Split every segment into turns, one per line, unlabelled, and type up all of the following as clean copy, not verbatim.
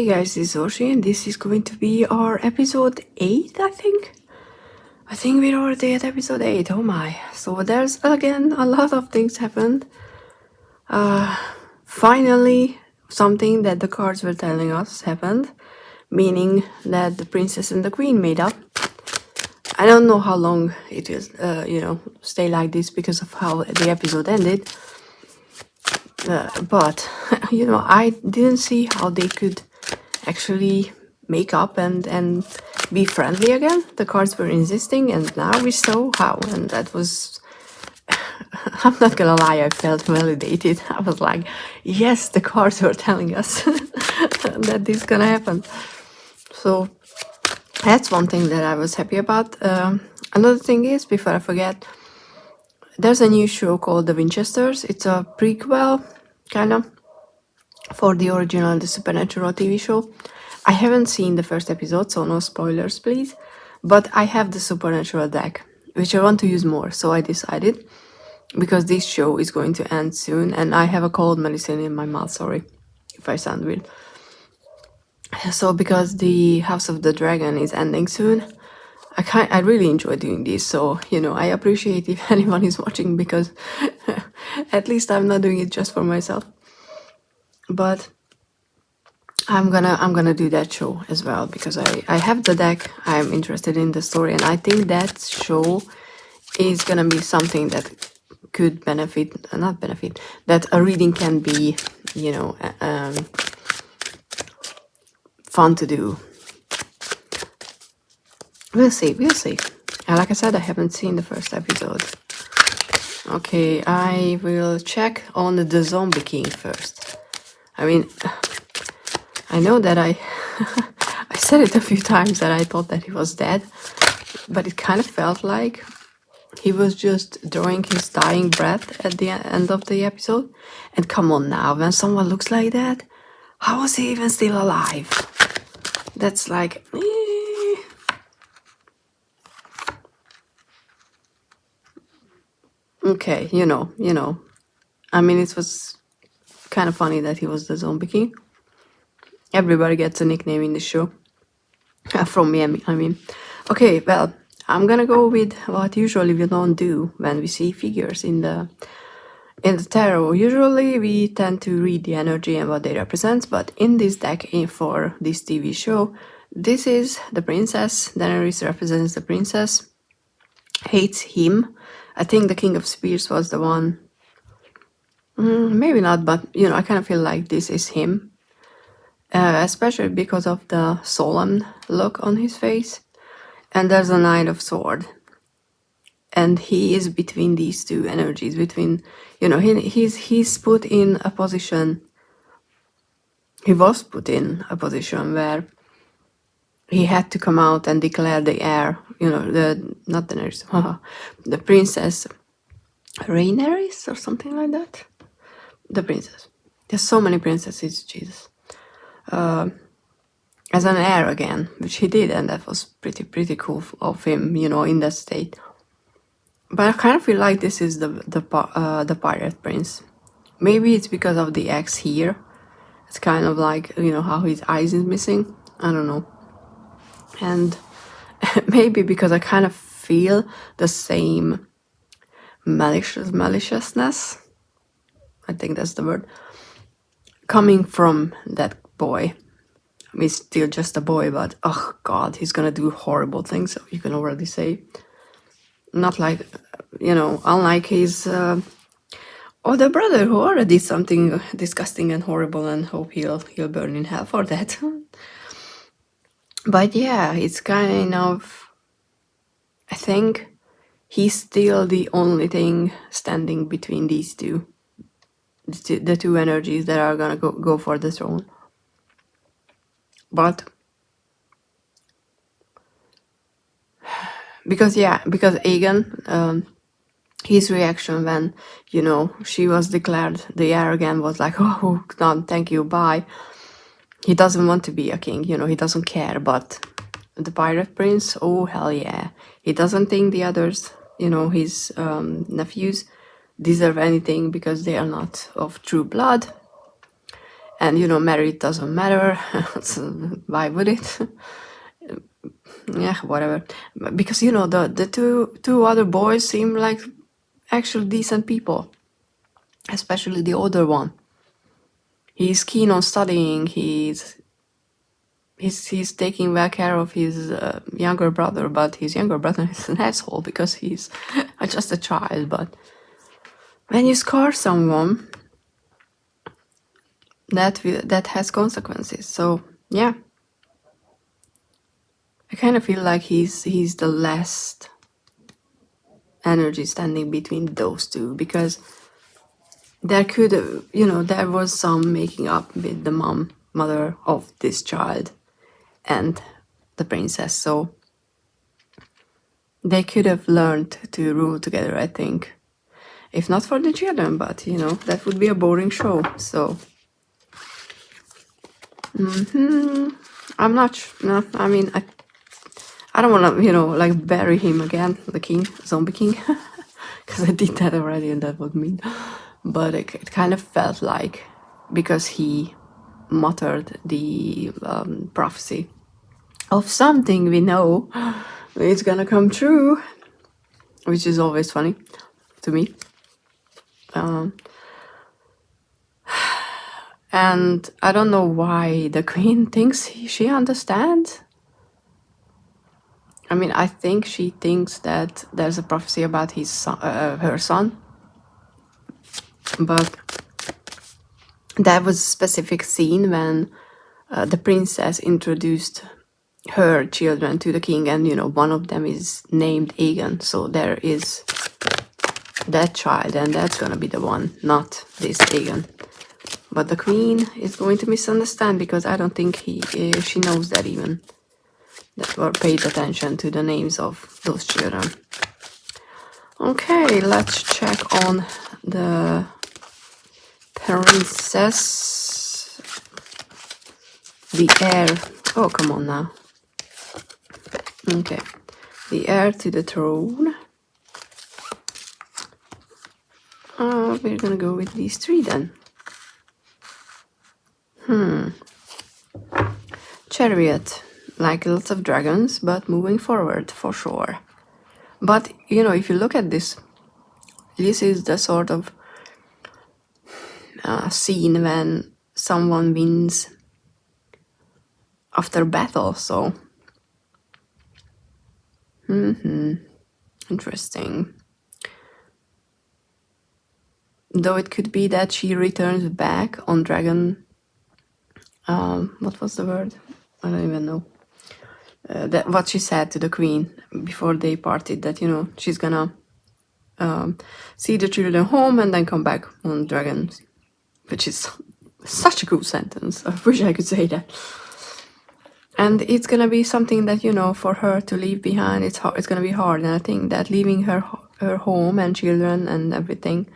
Hey guys, this is Oshi and this is going to be our episode 8, I think. I think we're already at episode 8, oh my. So there's again a lot of things happened. Finally, something that the cards were telling us happened, meaning that the princess and the queen made up. I don't know how long it will, stay like this because of how the episode ended. But, I didn't see how they could actually make up and be friendly again. The cards were insisting, and now we saw how, and that was. I'm not gonna lie, I felt validated. I was like, yes, the cards were telling us that this is gonna happen. So that's one thing that I was happy about. Another thing is, before I forget, there's a new show called The Winchesters. It's a prequel, kind of, for the original The Supernatural TV show. I haven't seen the first episode, so no spoilers, please. But I have the Supernatural deck, which I want to use more, so I decided, because this show is going to end soon, and I have a cold medicine in my mouth, sorry if I sound weird. So because the House of the Dragon is ending soon, I really enjoy doing this, so, I appreciate if anyone is watching, because at least I'm not doing it just for myself. But I'm gonna do that show as well, because I have the deck, I'm interested in the story, and I think that show is gonna be something that could not benefit, that a reading can be, fun to do. We'll see. And like I said, I haven't seen the first episode. Okay, I will check on the Zombie King first. I mean, I know that I said it a few times that I thought that he was dead, but it kind of felt like he was just drawing his dying breath at the end of the episode. And come on now, when someone looks like that, how was he even still alive? That's like... Okay, you know. I mean, it was kind of funny that he was the Zombie King. Everybody gets a nickname in the show. From me, I mean. Okay, well, I'm gonna go with what usually we don't do when we see figures in the tarot. Usually we tend to read the energy and what they represent, but in this deck for this TV show, this is the princess. Daenerys represents the princess. Hates him. I think the King of Spears was the one. Maybe not, but I kind of feel like this is him. Especially because of the solemn look on his face. And there's a Knight of Sword. And he is between these two energies, between, he's put in a position, he was put in a position where he had to come out and declare the heir, not the nurse, the princess Rhaenyra or something like that. The princess. There's so many princesses, Jesus. As an heir again, which he did, and that was pretty cool of him, in that state. But I kind of feel like this is the pirate prince. Maybe it's because of the X here. It's kind of like, how his eyes is missing. I don't know. And maybe because I kind of feel the same maliciousness, I think that's the word, coming from that boy. I mean, he's still just a boy, but oh god, he's gonna do horrible things, you can already say. Not like, unlike his other brother who already did something disgusting and horrible, and hope he'll burn in hell for that. But yeah, it's kind of, I think he's still the only thing standing between these two. The two energies that are gonna go for the throne. But because Aegon, his reaction when, she was declared the heir again was like, oh, no, thank you, bye. He doesn't want to be a king, he doesn't care. But the pirate prince, oh, hell yeah. He doesn't think the others, his nephews, deserve anything because they are not of true blood. And you know, married doesn't matter. So why would it? Yeah, whatever. Because you know, the two other boys seem like actually decent people, especially the older one. He's keen on studying. He's taking well care of his younger brother, but his younger brother is an asshole because he's just a child. But when you scar someone, that has consequences. So yeah, I kind of feel like he's the last energy standing between those two, because there could you know, there was some making up with the mother of this child and the princess, so they could have learned to rule together, I think, if not for the children, but you know, that would be a boring show. So I'm not no, I mean, I don't want to, you know, like bury him again, the king, zombie king, because I did that already and that was mean. But it kind of felt like, because he muttered the prophecy of something we know it's gonna come true, which is always funny to me. And I don't know why the queen thinks she understands. I mean, I think she thinks that there's a prophecy about his son, her son, but there was a specific scene when the princess introduced her children to the king, and you know, one of them is named Aegon, so there is that child, and that's gonna be the one, not this Aegon. But the queen is going to misunderstand, because I don't think she knows that even, that or paid attention to the names of those children. Okay, let's check on the princess, the heir. Oh, come on now. Okay, the heir to the throne. We're gonna go with these three then. Chariot, like lots of dragons, but moving forward for sure. But you know, if you look at this, this is the sort of scene when someone wins after battle. So, interesting. Though it could be that she returns back on dragon. What was the word? I don't even know. That what she said to the queen before they parted, that you know, she's gonna see the children home and then come back on dragons, which is such a cool sentence. I wish I could say that. And it's gonna be something that, you know, for her to leave behind, it's gonna be hard. And I think that leaving her home and children and everything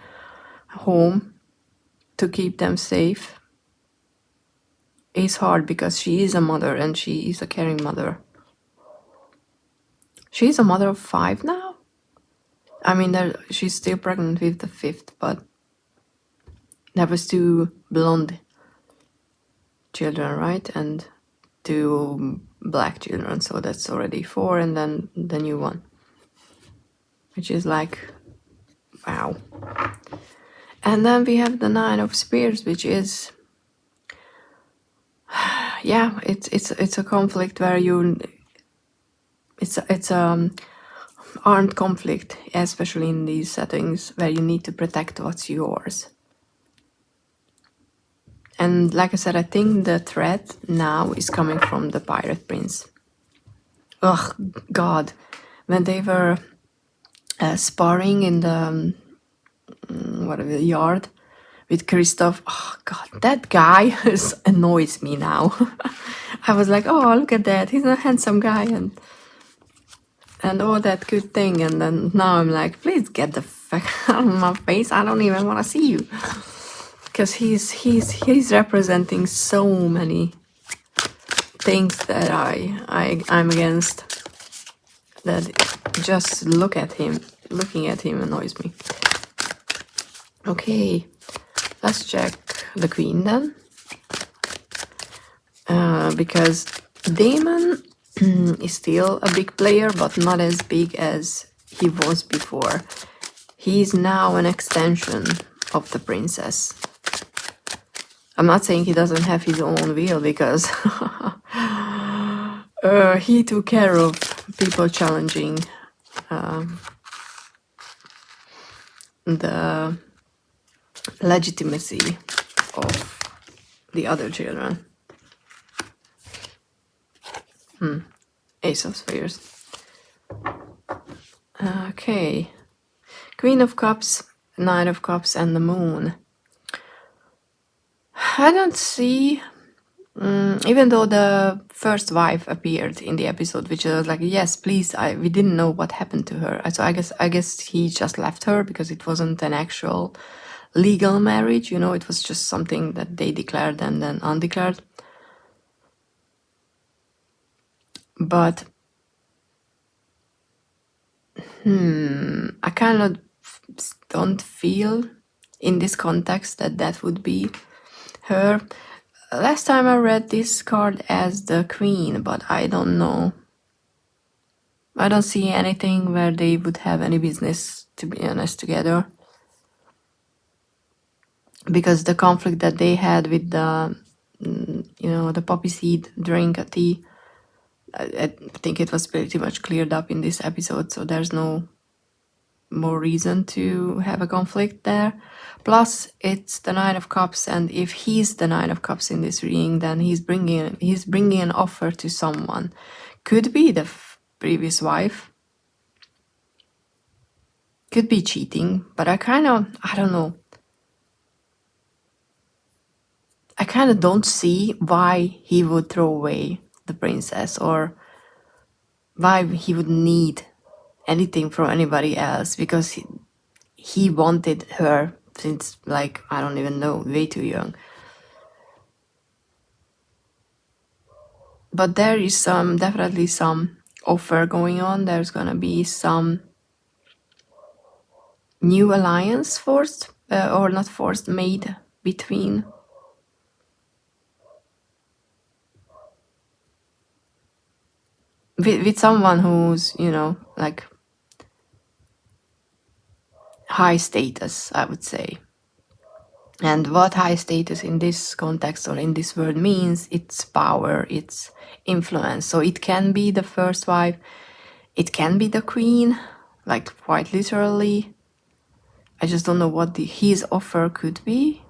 home to keep them safe is hard, because she is a mother and she is a caring mother. She's a mother of 5 now. I mean, she's still pregnant with the 5th, but there was 2 blonde children, right? And 2 black children, so that's already 4, and then the new one, which is like, wow. And then we have the 9 of Spears, which is, yeah, it's a conflict where it's armed conflict, especially in these settings where you need to protect what's yours. And like I said, I think the threat now is coming from the Pirate Prince. Ugh, God. When they were sparring in the yard with Kristoff, oh God, that guy annoys me now. I was like, oh, look at that, he's a handsome guy and all that good thing, and then now I'm like, please get the fuck out of my face, I don't even want to see you. Because he's representing so many things that I'm against, that just looking at him annoys me. Okay, let's check the queen then. because Damon is still a big player, but not as big as he was before. He is now an extension of the princess. I'm not saying he doesn't have his own will, because he took care of people challenging the legitimacy of the other children. Ace of Spheres. Okay. Queen of Cups, Knight of Cups, and the Moon. I don't see, even though the first wife appeared in the episode, which was like, yes, please, we didn't know what happened to her. So I guess he just left her because it wasn't an actual legal marriage, you know, it was just something that they declared and then undeclared. But I kind of don't feel in this context that that would be her. Last time I read this card as the Queen, but I don't know. I don't see anything where they would have any business, to be honest, together. Because the conflict that they had with the, the poppy seed drink tea, I think it was pretty much cleared up in this episode, so there's no more reason to have a conflict there. Plus, it's the Nine of Cups, and if he's the Nine of Cups in this reading, then he's bringing an offer to someone. Could be the previous wife. Could be cheating, but I don't know. I kind of don't see why he would throw away the princess, or why he would need anything from anybody else, because he wanted her since, like, I don't even know, way too young. But there is definitely some offer going on. There's gonna be some new alliance forced, or not forced, made between with someone who's, like, high status, I would say. And what high status in this context or in this word means, it's power, it's influence. So it can be the first wife, it can be the queen, like quite literally. I just don't know what his offer could be.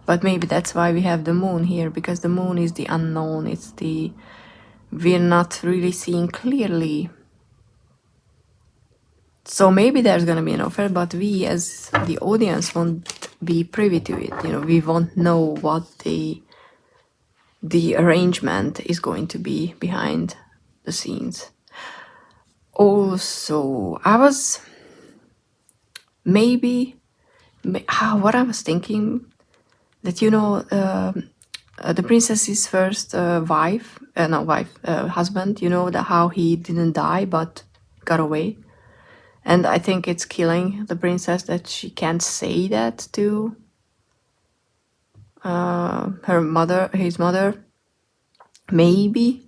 But maybe that's why we have the moon here, because the moon is the unknown. It's we're not really seeing clearly. So maybe there's gonna be an offer, but we as the audience won't be privy to it. We won't know what the arrangement is going to be behind the scenes. Also, I was what I was thinking, that the princess's first husband, how he didn't die but got away. And I think it's killing the princess that she can't say that to his mother. Maybe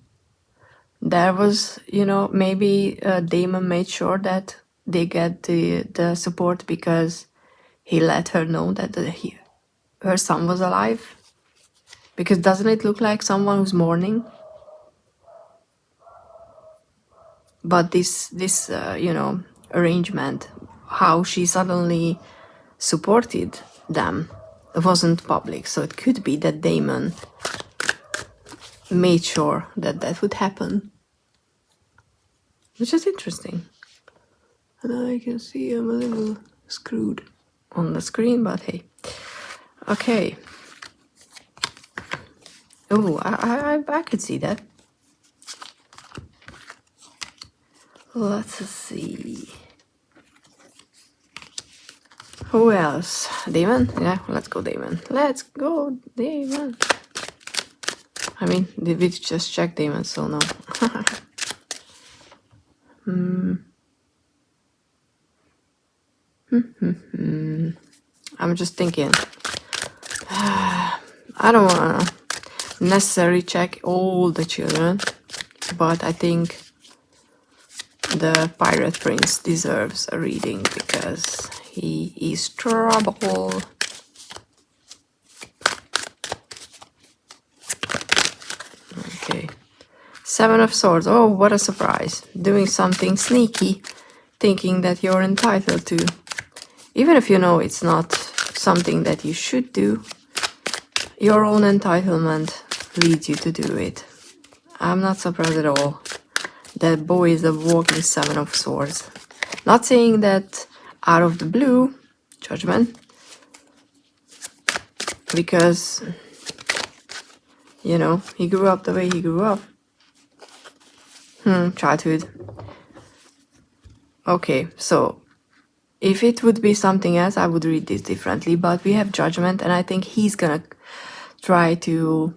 there was, maybe Damon made sure that they get the support because he let her know that her son was alive. Because doesn't it look like someone who's mourning? But this arrangement, how she suddenly supported them, wasn't public. So it could be that Damon made sure that that would happen. Which is interesting. And I can see I'm a little screwed on the screen, but hey. Okay. Oh, I could see that. Let's see. Who else? Damon? Yeah, let's go Damon. Let's go Damon. I mean, did we just check Damon? So no. I'm just thinking. I don't wanna. necessarily check all the children, but I think the Pirate Prince deserves a reading because he is trouble. Okay. Seven of Swords. Oh, what a surprise. Doing something sneaky, thinking that you're entitled to. Even if you know it's not something that you should do, your own entitlement leads you to do it. I'm not surprised at all. That boy is a walking Seven of Swords. Not saying that out of the blue, Judgment, because, you know, he grew up the way he grew up. Childhood. Okay, so if it would be something else, I would read this differently, but we have Judgment, and I think he's gonna try to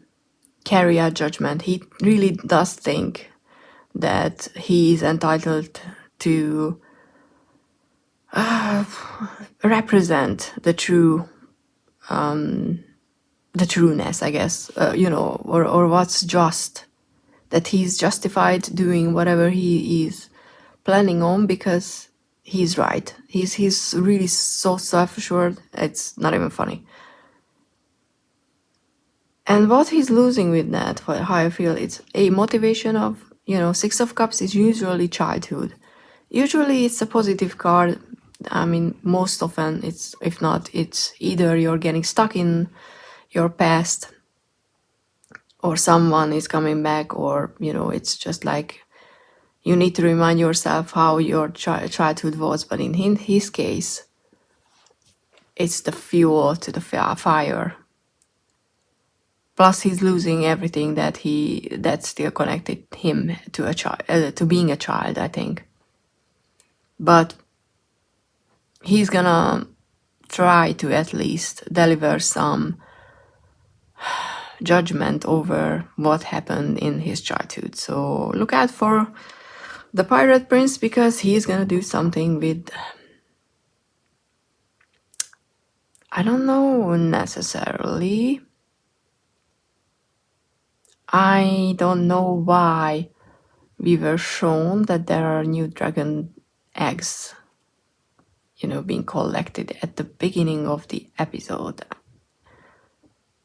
carry out Judgment. He really does think that he is entitled to represent the trueness, I guess, you know, or what's just, that he's justified doing whatever he is planning on because he's right. He's really so self-assured, it's not even funny. And what he's losing with that, how I feel, it's a motivation of, you know, Six of Cups is usually childhood. Usually it's a positive card. I mean, most often it's, if not, it's either you're getting stuck in your past or someone is coming back, or, you know, it's just like you need to remind yourself how your childhood was. But in his case, it's the fuel to the fire. Plus, he's losing everything that still connected him to a child, to being a child, I think. But he's gonna try to at least deliver some judgment over what happened in his childhood. So look out for the Pirate Prince, because he's gonna do something with, I don't know necessarily. I don't know why we were shown that there are new dragon eggs, you know, being collected at the beginning of the episode.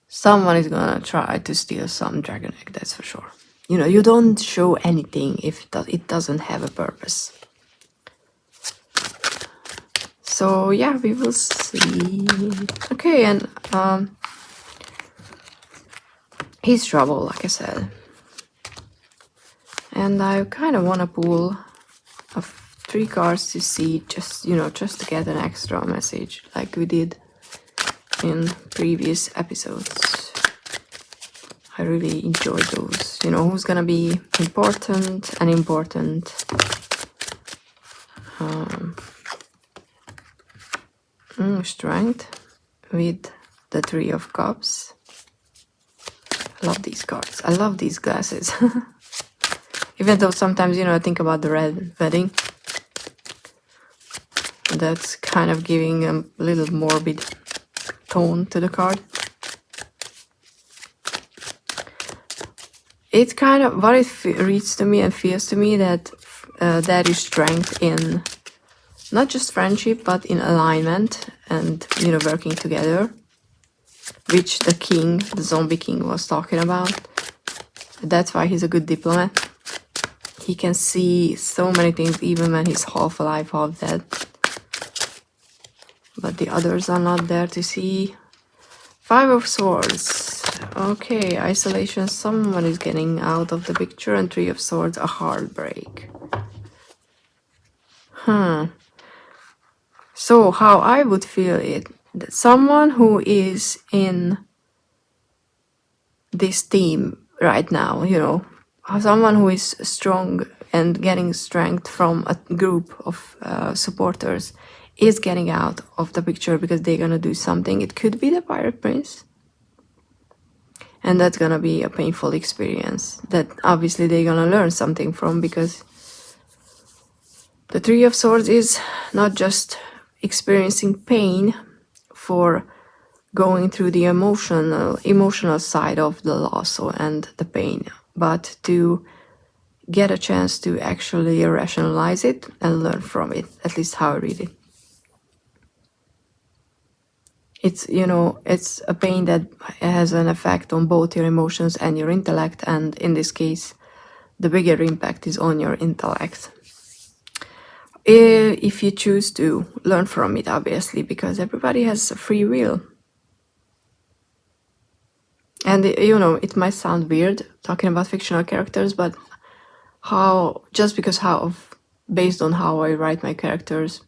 Someone is gonna try to steal some dragon egg, that's for sure. You know, you don't show anything if it doesn't have a purpose. So yeah, we will see. Okay, and he's trouble, like I said. And I kind of want to pull 3 cards to see, just, you know, just to get an extra message like we did in previous episodes. I really enjoy those. You know, who's gonna be important and important. Strength with the 3 of Cups. I love these cards. I love these glasses. Even though sometimes, you know, I think about the red wedding. That's kind of giving a little morbid tone to the card. It's kind of what it reads to me and feels to me, that there is strength in not just friendship, but in alignment and, you know, working together, which the king, the zombie king, was talking about. That's why he's a good diplomat. He can see so many things even when he's half alive, half dead. But the others are not there to see. 5 of Swords. Okay, isolation. Someone is getting out of the picture. And 3 of Swords, a heartbreak. So how I would feel it, that someone who is in this team right now, you know, someone who is strong and getting strength from a group of supporters is getting out of the picture because they're gonna do something. It could be the Pirate Prince. And that's gonna be a painful experience that obviously they're gonna learn something from, because the 3 of Swords is not just experiencing pain for going through the emotional side of the loss and the pain, but to get a chance to actually rationalize it and learn from it, at least how I read it. It's, it's a pain that has an effect on both your emotions and your intellect, and in this case, the bigger impact is on your intellect. If you choose to learn from it, obviously, because everybody has a free will. And, it might sound weird talking about fictional characters, but based on how I write my characters,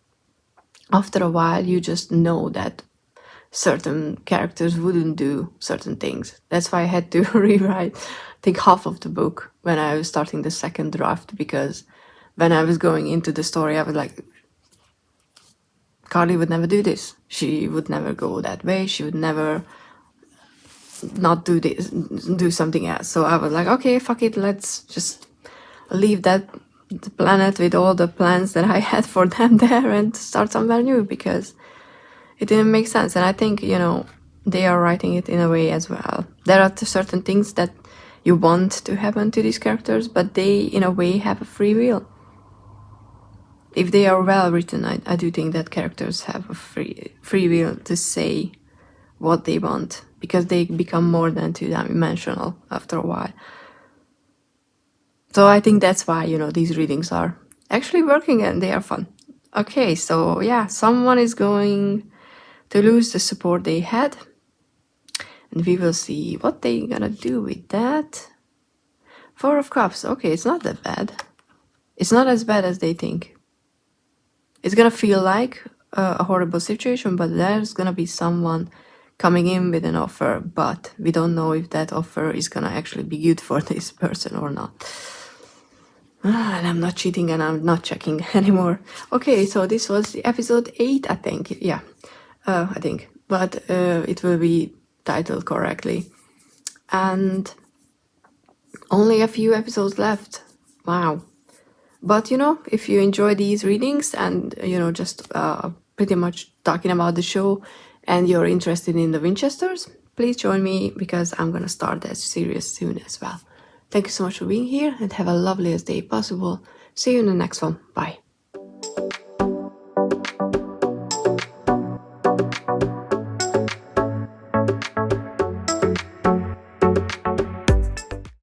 after a while, you just know that certain characters wouldn't do certain things. That's why I had to rewrite, I think, half of the book when I was starting the second draft, because when I was going into the story, I was like, Carly would never do this. She would never go that way. She would never not do this, do something else. So I was like, okay, fuck it, let's just leave the planet with all the plans that I had for them there and start somewhere new, because it didn't make sense. And I think, they are writing it in a way as well. There are certain things that you want to happen to these characters, but they, in a way, have a free will. If they are well written, I do think that characters have a free will to say what they want, because they become more than two-dimensional after a while. So I think that's why, these readings are actually working and they are fun. Okay, so yeah, someone is going to lose the support they had, and we will see what they gonna do with that. Four of Cups. Okay, it's not that bad. It's not as bad as they think. It's gonna feel like a horrible situation, but there's gonna be someone coming in with an offer, but we don't know if that offer is gonna actually be good for this person or not. And I'm not cheating and I'm not checking anymore. Okay, so this was the episode 8, I think. Yeah, I think. But it will be titled correctly. And only a few episodes left. Wow. But, if you enjoy these readings and, just pretty much talking about the show and you're interested in the Winchesters, please join me, because I'm going to start that series soon as well. Thank you so much for being here and have a loveliest day possible. See you in the next one. Bye.